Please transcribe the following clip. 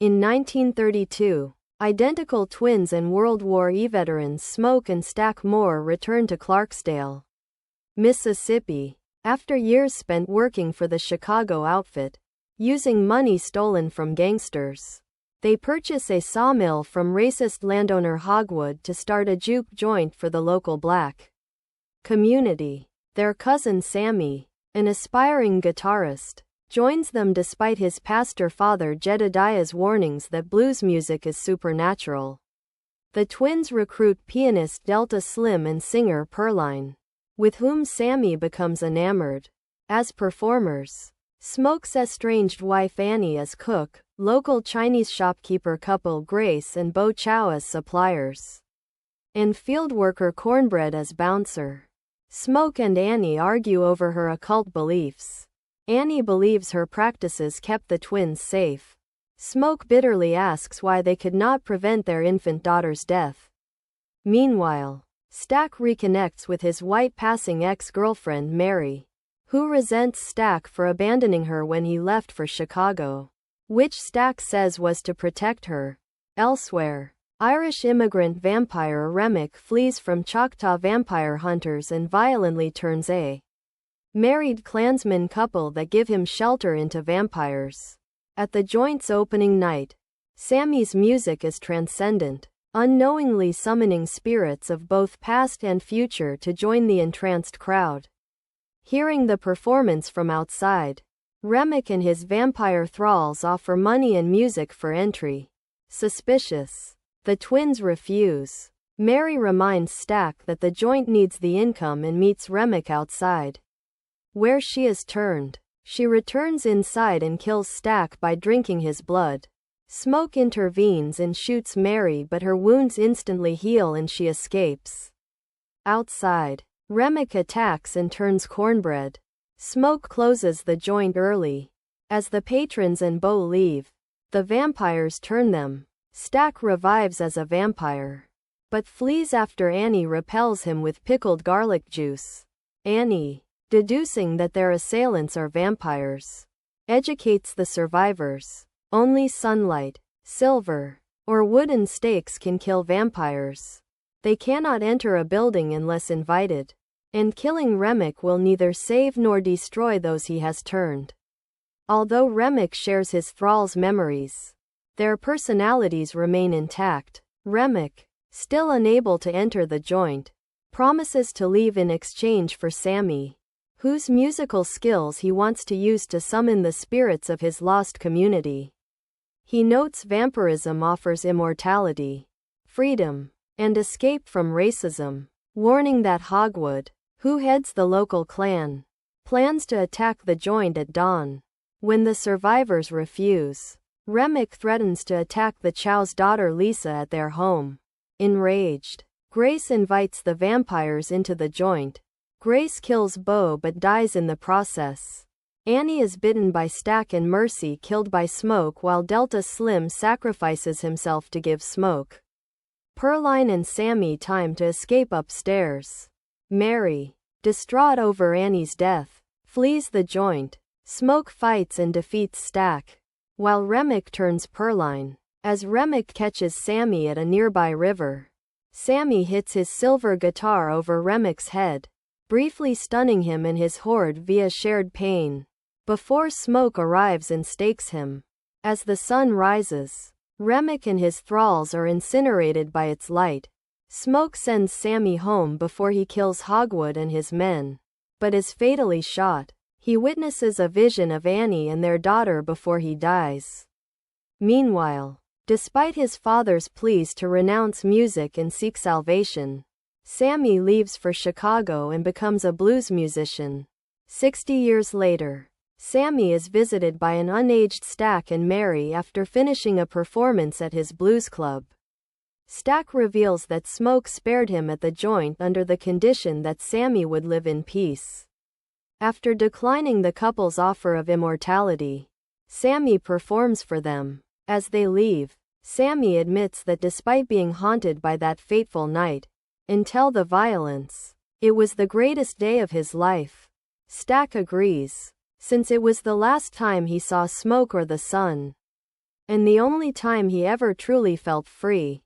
In 1932, identical twins and World War I veterans Smoke and Stack Moore returned to Clarksdale, Mississippi, after years spent working for the Chicago outfit, using money stolen from gangsters. They purchase a sawmill from racist landowner Hogwood to start a juke joint for the local black community. Their cousin Sammy, an aspiring guitarist, joins them despite his pastor father Jedediah's warnings that blues music is supernatural. The twins recruit pianist Delta Slim and singer Pearline, with whom Sammy becomes enamored. As performers, Smoke's estranged wife Annie as cook, local Chinese shopkeeper couple Grace and Bo Chow as suppliers, and field worker Cornbread as bouncer. Smoke and Annie argue over her occult beliefs. Annie believes her practices kept the twins safe. Smoke bitterly asks why they could not prevent their infant daughter's death. Meanwhile, Stack reconnects with his white-passing ex-girlfriend Mary, who resents Stack for abandoning her when he left for Chicago, which Stack says was to protect her. Elsewhere, Irish immigrant vampire Remick flees from Choctaw vampire hunters and violently turns a married Klansman couple that give him shelter into vampires. At the joint's opening night, Sammy's music is transcendent, unknowingly summoning spirits of both past and future to join the entranced crowd. Hearing the performance from outside, Remick and his vampire thralls offer money and music for entry. Suspicious, the twins refuse. Mary reminds Stack that the joint needs the income and meets Remick outside, where she is turned. She returns inside and kills Stack by drinking his blood. Smoke intervenes and shoots Mary, but her wounds instantly heal and she escapes. Outside, Remick attacks and turns Cornbread. Smoke closes the joint early. As the patrons and Bo leave, the vampires turn them. Stack revives as a vampire, but flees after Annie repels him with pickled garlic juice. Annie, deducing that their assailants are vampires, educates the survivors. Only sunlight, silver, or wooden stakes can kill vampires. They cannot enter a building unless invited, and killing Remick will neither save nor destroy those he has turned. Although Remick shares his thralls' memories, their personalities remain intact. Remick, still unable to enter the joint, promises to leave in exchange for Sammy, whose musical skills he wants to use to summon the spirits of his lost community. He notes vampirism offers immortality, freedom, and escape from racism, warning that Hogwood, who heads the local clan, plans to attack the joint at dawn. When the survivors refuse, Remick threatens to attack the Chow's daughter Lisa at their home. Enraged, Grace invites the vampires into the joint. Grace kills Bo but dies in the process. Annie is bitten by Stack and Mercy killed by Smoke, while Delta Slim sacrifices himself to give Smoke, Pearline and Sammy time to escape upstairs. Mary, distraught over Annie's death, flees the joint. Smoke fights and defeats Stack, while Remick turns Pearline. As Remick catches Sammy at a nearby river, Sammy hits his silver guitar over Remick's head, briefly stunning him and his horde via shared pain, before Smoke arrives and stakes him. As the sun rises, Remick and his thralls are incinerated by its light. Smoke sends Sammy home before he kills Hogwood and his men, but is fatally shot. He witnesses a vision of Annie and their daughter before he dies. Meanwhile, despite his father's pleas to renounce music and seek salvation, Sammy leaves for Chicago and becomes a blues musician. 60 years later, Sammy is visited by an unaged Stack and Mary after finishing a performance at his blues club. Stack reveals that Smoke spared him at the joint under the condition that Sammy would live in peace. After declining the couple's offer of immortality, Sammy performs for them. As they leave, Sammy admits that despite being haunted by that fateful night, until the violence, it was the greatest day of his life. Stack agrees, since it was the last time he saw Smoke or the sun. and the only time he ever truly felt free.